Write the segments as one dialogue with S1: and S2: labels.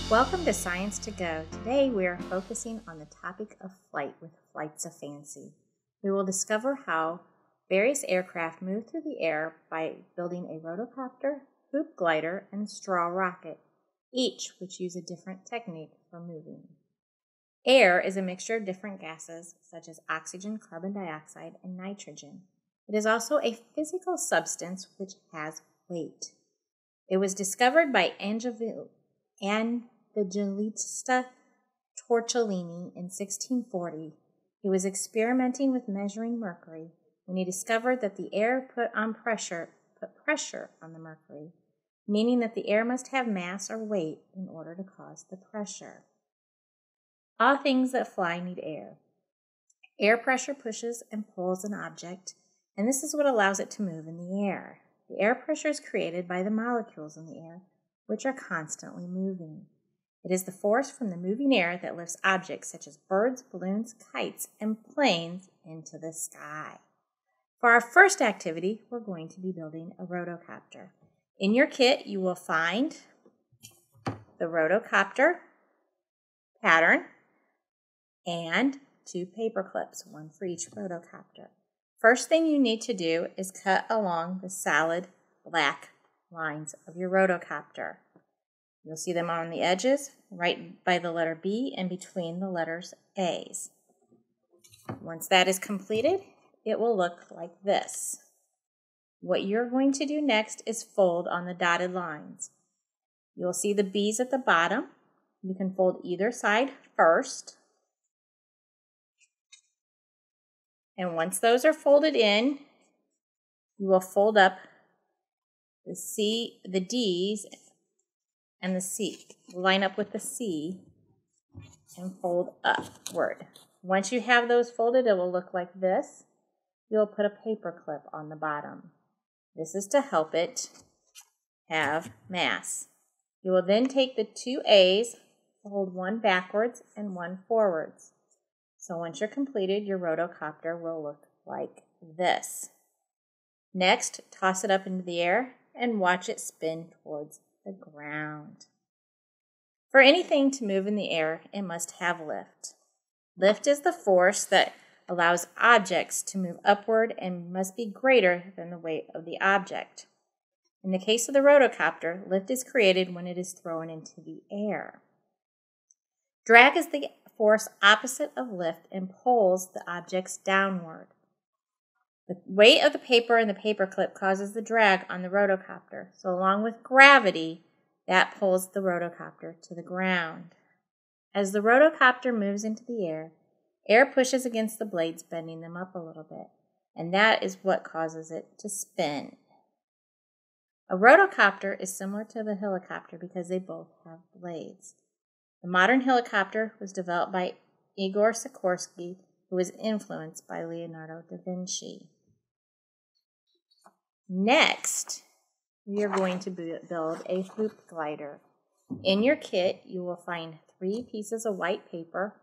S1: Welcome to Science to Go. Today we are focusing on the topic of flight with Flights of Fancy. We will discover how various aircraft move through the air by building a rotocopter, hoop glider, and straw rocket, each which use a different technique for moving. Air is a mixture of different gases such as oxygen, carbon dioxide, and nitrogen. It is also a physical substance which has weight. It was discovered by Evangelista Torcellini in 1640. He was experimenting with measuring mercury when he discovered that the air put pressure on the mercury, meaning that the air must have mass or weight in order to cause the pressure. All things that fly need air. Air pressure pushes and pulls an object, and this is what allows it to move in the air. The air pressure is created by the molecules in the air, which are constantly moving. It is the force from the moving air that lifts objects such as birds, balloons, kites, and planes into the sky. For our first activity, we're going to be building a rotocopter. In your kit, you will find the rotocopter pattern and 2 paper clips, one for each rotocopter. First thing you need to do is cut along the solid black lines of your rotocopter. You'll see them on the edges, right by the letter B and between the letters A's. Once that is completed, it will look like this. What you're going to do next is fold on the dotted lines. You'll see the B's at the bottom. You can fold either side first. And once those are folded in, you will fold up the D's and the C. Line up with the C and fold upward. Once you have those folded, it will look like this. You'll put a paper clip on the bottom. This is to help it have mass. You will then take the 2 A's, fold one backwards and one forwards. So once you're completed, your rotocopter will look like this. Next, toss it up into the air and watch it spin towards the ground. For anything to move in the air, it must have lift. Lift is the force that allows objects to move upward and must be greater than the weight of the object. In the case of the rotocopter, lift is created when it is thrown into the air. Drag is the force opposite of lift and pulls the objects downward. The weight of the paper and the paper clip causes the drag on the rotocopter, so along with gravity, that pulls the rotocopter to the ground. As the rotocopter moves into the air, air pushes against the blades, bending them up a little bit, and that is what causes it to spin. A rotocopter is similar to the helicopter because they both have blades. The modern helicopter was developed by Igor Sikorsky, who was influenced by Leonardo da Vinci. Next, we are going to build a hoop glider. In your kit, you will find 3 pieces of white paper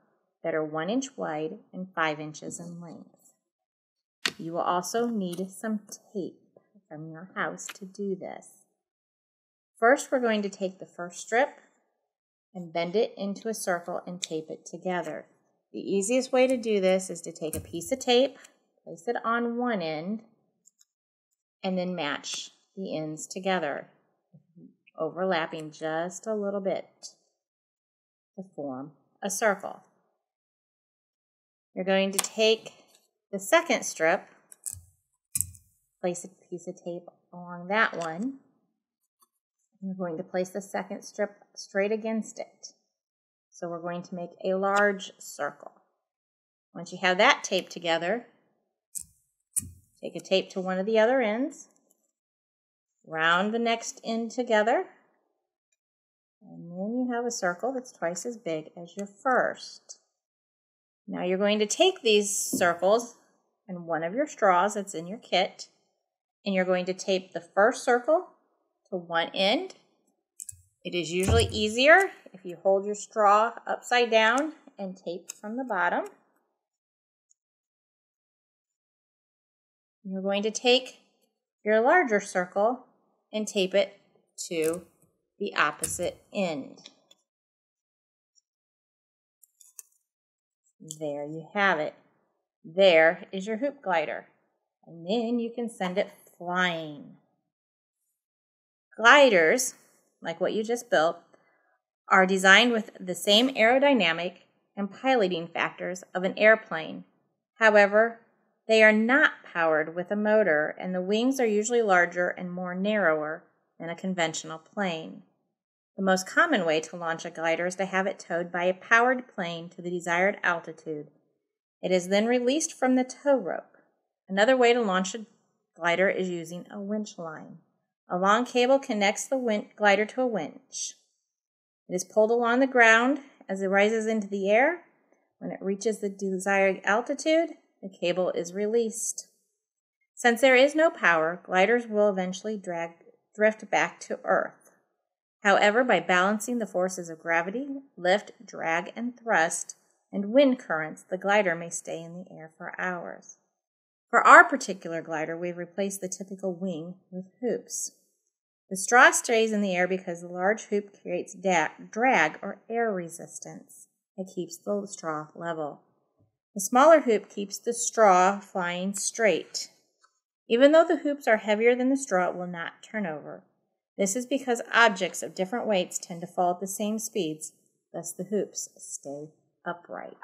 S1: that are 1 inch wide and 5 inches in length. You will also need some tape from your house to do this. First, we're going to take the first strip and bend it into a circle and tape it together. The easiest way to do this is to take a piece of tape, place it on one end, and then match the ends together, overlapping just a little bit to form a circle. You're going to take the second strip, place a piece of tape along that one. We're going to place the second strip straight against it. So we're going to make a large circle. Once you have that taped together, take a tape to one of the other ends, round the next end together, and then you have a circle that's twice as big as your first. Now you're going to take these circles and one of your straws that's in your kit, and you're going to tape the first circle to one end. It is usually easier if you hold your straw upside down and tape from the bottom. You're going to take your larger circle and tape it to the opposite end. There you have it. There is your hoop glider. And then you can send it flying. Gliders, like what you just built, are designed with the same aerodynamic and piloting factors of an airplane. However, they are not powered with a motor, and the wings are usually larger and more narrower than a conventional plane. The most common way to launch a glider is to have it towed by a powered plane to the desired altitude. It is then released from the tow rope. Another way to launch a glider is using a winch line. A long cable connects the glider to a winch. It is pulled along the ground as it rises into the air. When it reaches the desired altitude, the cable is released. Since there is no power, gliders will eventually drift back to Earth. However, by balancing the forces of gravity, lift, drag, and thrust, and wind currents, the glider may stay in the air for hours. For our particular glider, we've replaced the typical wing with hoops. The straw stays in the air because the large hoop creates drag or air resistance. It keeps the straw level. The smaller hoop keeps the straw flying straight. Even though the hoops are heavier than the straw, it will not turn over. This is because objects of different weights tend to fall at the same speeds, thus the hoops stay upright.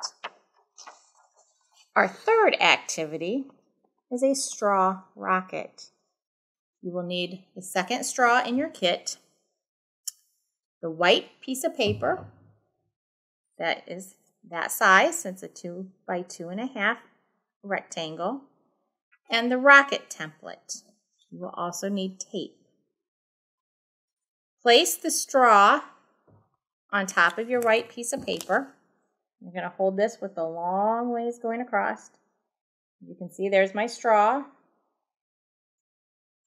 S1: Our third activity is a straw rocket. You will need the second straw in your kit, the white piece of paper that is that size, since it's a 2 by 2.5 rectangle, and the rocket template. You will also need tape. Place the straw on top of your white piece of paper. You're going to hold this with the long ways going across. You can see there's my straw.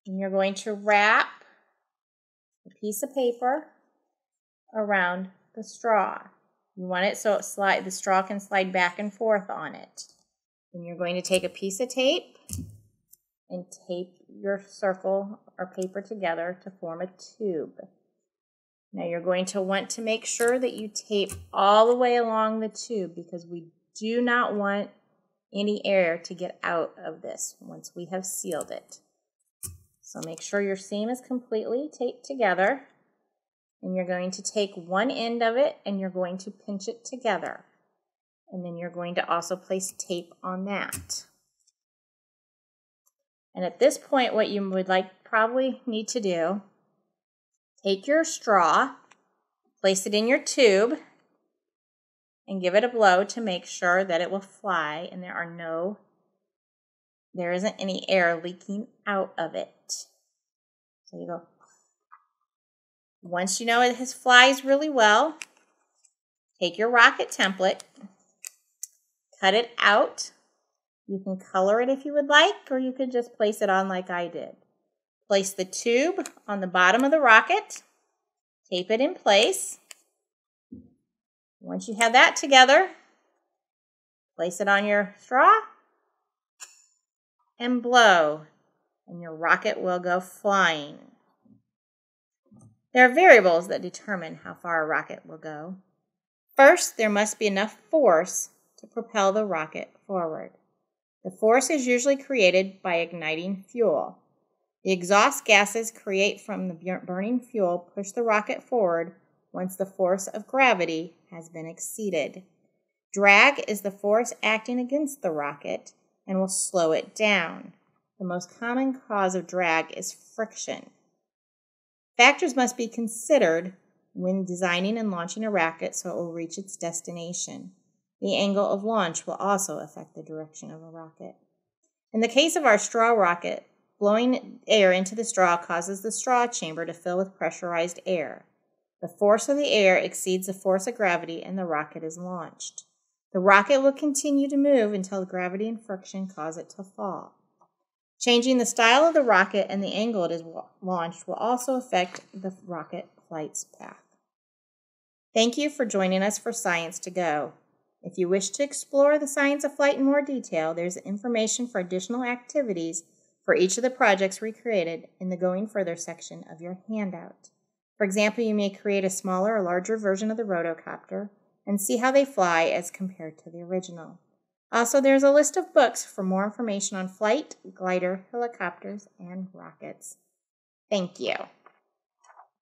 S1: And you're going to wrap a piece of paper around the straw. You want it so the straw can slide back and forth on it. And you're going to take a piece of tape and tape your circle or paper together to form a tube. Now you're going to want to make sure that you tape all the way along the tube because we do not want any air to get out of this once we have sealed it. So make sure your seam is completely taped together. And you're going to take one end of it and you're going to pinch it together. And then you're going to also place tape on that. And at this point, what you would probably need to do, take your straw, place it in your tube, and give it a blow to make sure that it will fly and there isn't any air leaking out of it. So you go. Once you know it flies really well, take your rocket template, cut it out. You can color it if you would like, or you could just place it on like I did. Place the tube on the bottom of the rocket, tape it in place. Once you have that together, place it on your straw and blow, and your rocket will go flying. There are variables that determine how far a rocket will go. First, there must be enough force to propel the rocket forward. The force is usually created by igniting fuel. The exhaust gases created from the burning fuel push the rocket forward once the force of gravity has been exceeded. Drag is the force acting against the rocket and will slow it down. The most common cause of drag is friction. Factors must be considered when designing and launching a rocket so it will reach its destination. The angle of launch will also affect the direction of a rocket. In the case of our straw rocket, blowing air into the straw causes the straw chamber to fill with pressurized air. The force of the air exceeds the force of gravity and the rocket is launched. The rocket will continue to move until gravity and friction cause it to fall. Changing the style of the rocket and the angle it is launched will also affect the rocket flight's path. Thank you for joining us for Science to Go. If you wish to explore the science of flight in more detail, there's information for additional activities for each of the projects we created in the Going Further section of your handout. For example, you may create a smaller or larger version of the rotocopter, and see how they fly as compared to the original. Also, there's a list of books for more information on flight, glider, helicopters, and rockets. Thank you.